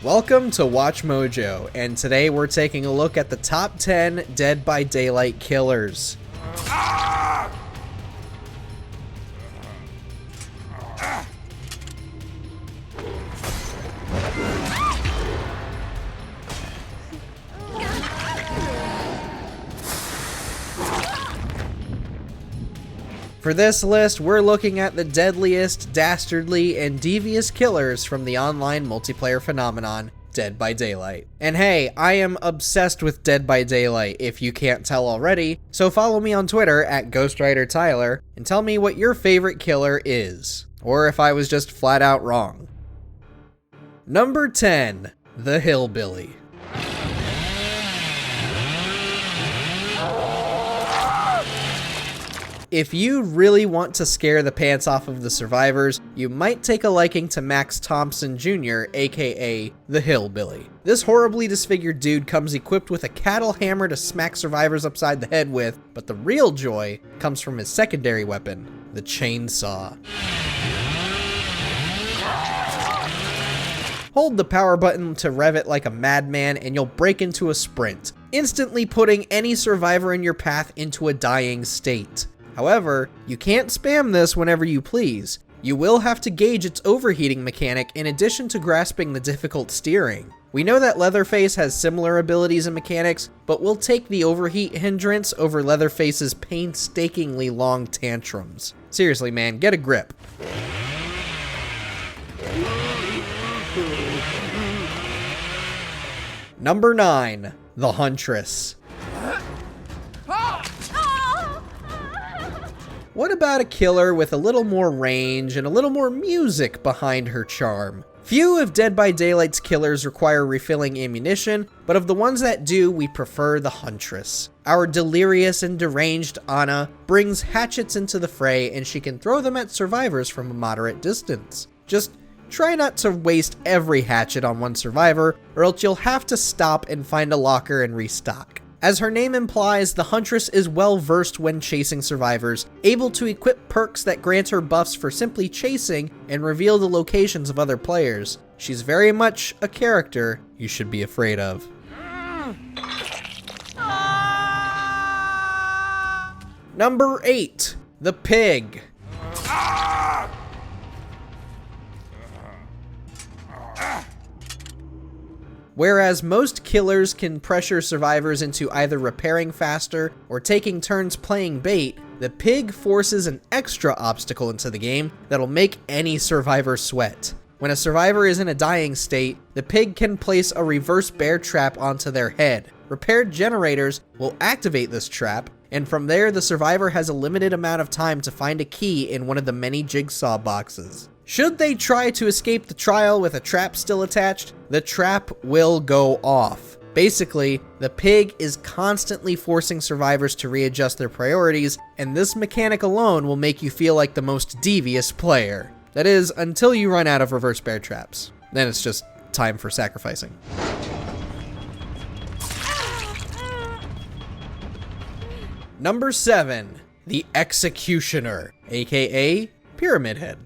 Welcome to Watch Mojo, and today we're taking a look at the top 10 Dead by Daylight killers. For this list, we're looking at the deadliest, dastardly, and devious killers from the online multiplayer phenomenon, Dead by Daylight. And hey, I am obsessed with Dead by Daylight, if you can't tell already, so follow me on Twitter at GhostwriterTyler and tell me what your favorite killer is, or if I was just flat out wrong. Number 10, the Hillbilly. If you really want to scare the pants off of the survivors, you might take a liking to Max Thompson Jr., aka the Hillbilly. This horribly disfigured dude comes equipped with a cattle hammer to smack survivors upside the head with, but the real joy comes from his secondary weapon, the chainsaw. Hold the power button to rev it like a madman and you'll break into a sprint, instantly putting any survivor in your path into a dying state. However, you can't spam this whenever you please. You will have to gauge its overheating mechanic in addition to grasping the difficult steering. We know that Leatherface has similar abilities and mechanics, but we'll take the overheat hindrance over Leatherface's painstakingly long tantrums. Seriously, man, get a grip. Number 9, the Huntress. What about a killer with a little more range and a little more music behind her charm? Few of Dead by Daylight's killers require refilling ammunition, but of the ones that do, we prefer the Huntress. Our delirious and deranged Anna brings hatchets into the fray, and she can throw them at survivors from a moderate distance. Just try not to waste every hatchet on one survivor, or else you'll have to stop and find a locker and restock. As her name implies, the Huntress is well versed when chasing survivors, able to equip perks that grant her buffs for simply chasing and reveal the locations of other players. She's very much a character you should be afraid of. Number 8, the Pig. Whereas most killers can pressure survivors into either repairing faster or taking turns playing bait, the Pig forces an extra obstacle into the game that'll make any survivor sweat. When a survivor is in a dying state, the Pig can place a reverse bear trap onto their head. Repaired generators will activate this trap, and from there the survivor has a limited amount of time to find a key in one of the many jigsaw boxes. Should they try to escape the trial with a trap still attached, the trap will go off. Basically, the Pig is constantly forcing survivors to readjust their priorities, and this mechanic alone will make you feel like the most devious player. That is, until you run out of reverse bear traps. Then it's just time for sacrificing. Number 7, the Executioner, aka Pyramid Head.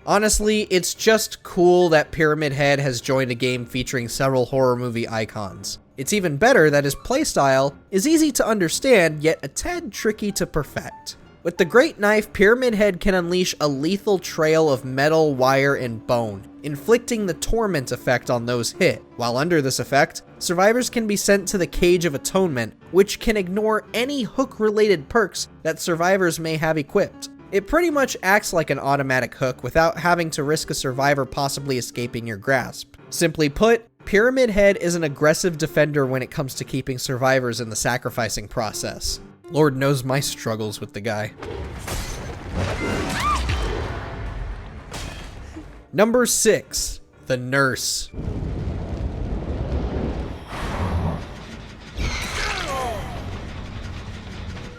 Honestly, it's just cool that Pyramid Head has joined a game featuring several horror movie icons. It's even better that his playstyle is easy to understand, yet a tad tricky to perfect. With the Great Knife, Pyramid Head can unleash a lethal trail of metal, wire, and bone, inflicting the torment effect on those hit. While under this effect, survivors can be sent to the Cage of Atonement, which can ignore any hook-related perks that survivors may have equipped. It pretty much acts like an automatic hook without having to risk a survivor possibly escaping your grasp. Simply put, Pyramid Head is an aggressive defender when it comes to keeping survivors in the sacrificing process. Lord knows my struggles with the guy. Number 6, the Nurse.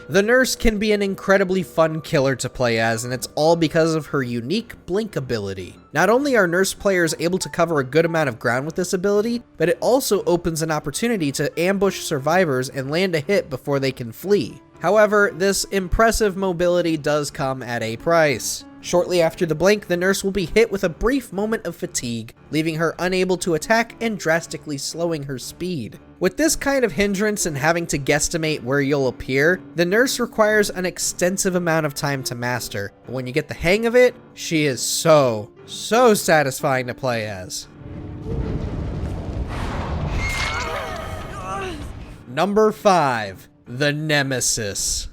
The Nurse can be an incredibly fun killer to play as, and it's all because of her unique blink ability. Not only are Nurse players able to cover a good amount of ground with this ability, but it also opens an opportunity to ambush survivors and land a hit before they can flee. However, this impressive mobility does come at a price. Shortly after the blink, the nurse will be hit with a brief moment of fatigue, leaving her unable to attack and drastically slowing her speed. With this kind of hindrance and having to guesstimate where you'll appear, the nurse requires an extensive amount of time to master, but when you get the hang of it, she is so satisfying to play as. Number 5. The Nemesis.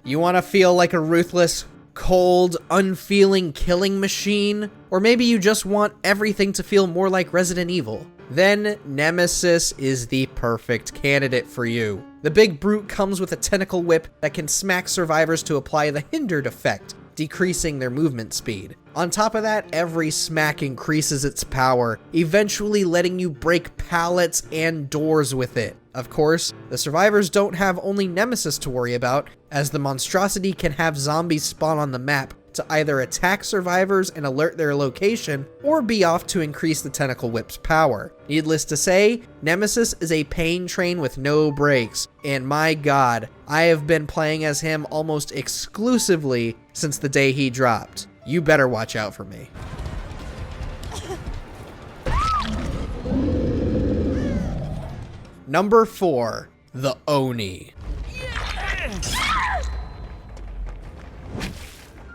You want to feel like a ruthless, cold, unfeeling killing machine? Or maybe you just want everything to feel more like Resident Evil? Then Nemesis is the perfect candidate for you. The big brute comes with a tentacle whip that can smack survivors to apply the hindered effect, decreasing their movement speed. On top of that, every smack increases its power, eventually letting you break pallets and doors with it. Of course, the survivors don't have only Nemesis to worry about, as the monstrosity can have zombies spawn on the map to either attack survivors and alert their location, or be off to increase the tentacle whip's power. Needless to say, Nemesis is a pain train with no brakes, and my god, I have been playing as him almost exclusively since the day he dropped. You better watch out for me. Number 4. The Oni.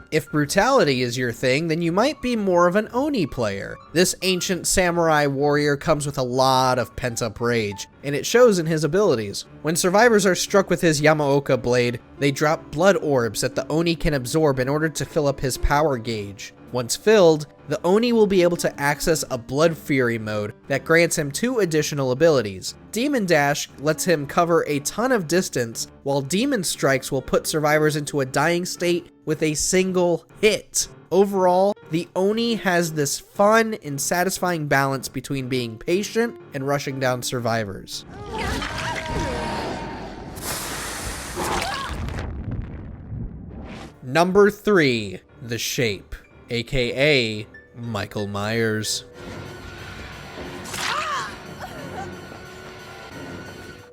If brutality is your thing, then you might be more of an Oni player. This ancient samurai warrior comes with a lot of pent-up rage, and it shows in his abilities. When survivors are struck with his Yamaoka blade, they drop blood orbs that the Oni can absorb in order to fill up his power gauge. Once filled, the Oni will be able to access a Blood Fury mode that grants him 2 additional abilities. Demon Dash lets him cover a ton of distance, while Demon Strikes will put survivors into a dying state with a single hit. Overall, the Oni has this fun and satisfying balance between being patient and rushing down survivors. Number 3. The Shape, aka Michael Myers.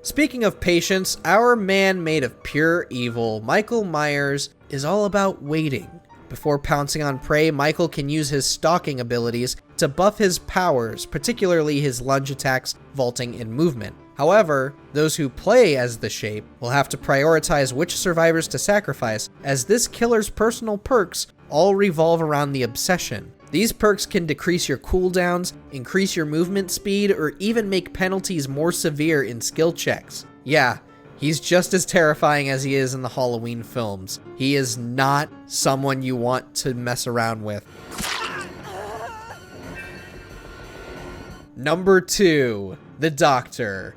Speaking of patience, our man made of pure evil, Michael Myers, is all about waiting. Before pouncing on prey, Michael can use his stalking abilities to buff his powers, particularly his lunge attacks, vaulting, and movement. However, those who play as the Shape will have to prioritize which survivors to sacrifice, as this killer's personal perks all revolve around the Obsession. These perks can decrease your cooldowns, increase your movement speed, or even make penalties more severe in skill checks. Yeah, he's just as terrifying as he is in the Halloween films. He is not someone you want to mess around with. Number 2. The Doctor.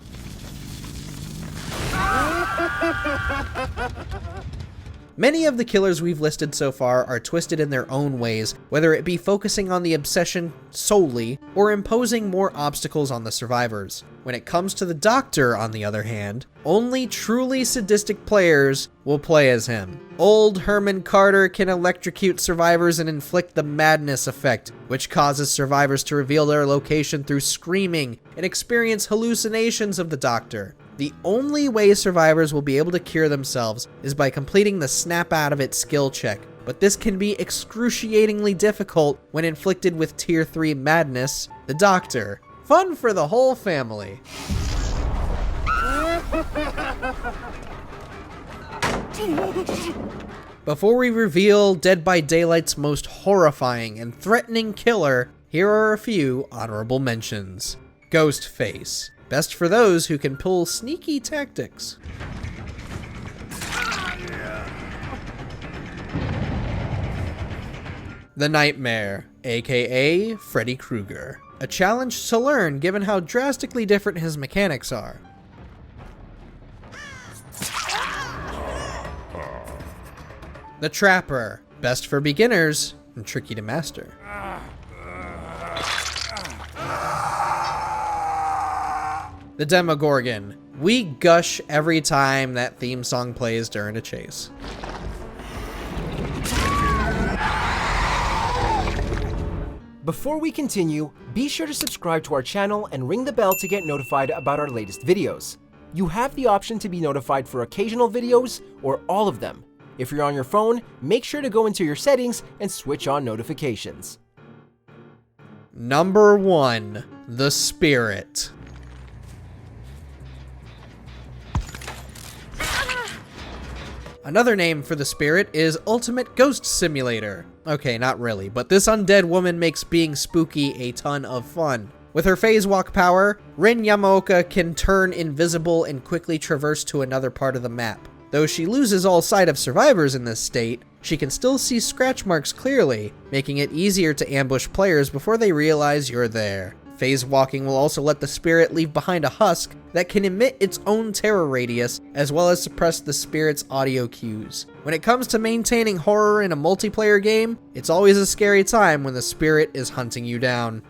Many of the killers we've listed so far are twisted in their own ways, whether it be focusing on the Obsession solely, or imposing more obstacles on the survivors. When it comes to the Doctor, on the other hand, only truly sadistic players will play as him. Old Herman Carter can electrocute survivors and inflict the madness effect, which causes survivors to reveal their location through screaming and experience hallucinations of the Doctor. The only way survivors will be able to cure themselves is by completing the snap out of it skill check, but this can be excruciatingly difficult when inflicted with Tier 3 madness, the Doctor. Fun for the whole family. Before we reveal Dead by Daylight's most horrifying and threatening killer, here are a few honorable mentions. Ghostface. Best for those who can pull sneaky tactics. The Nightmare, aka Freddy Krueger. A challenge to learn given how drastically different his mechanics are. The Trapper. Best for beginners and tricky to master. The Demogorgon. We gush every time that theme song plays during a chase. Before we continue, be sure to subscribe to our channel and ring the bell to get notified about our latest videos. You have the option to be notified for occasional videos or all of them. If you're on your phone, make sure to go into your settings and switch on notifications. Number 1. The Spirit. Another name for the Spirit is Ultimate Ghost Simulator. Okay, not really, but this undead woman makes being spooky a ton of fun. With her phase walk power, Rin Yamaoka can turn invisible and quickly traverse to another part of the map. Though she loses all sight of survivors in this state, she can still see scratch marks clearly, making it easier to ambush players before they realize you're there. Phase walking will also let the Spirit leave behind a husk that can emit its own terror radius, as well as suppress the Spirit's audio cues. When it comes to maintaining horror in a multiplayer game, it's always a scary time when the Spirit is hunting you down.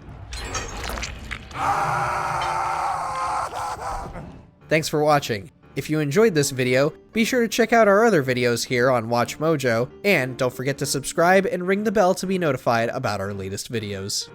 Thanks for watching. If you enjoyed this video, be sure to check out our other videos here on WatchMojo, and don't forget to subscribe and ring the bell to be notified about our latest videos.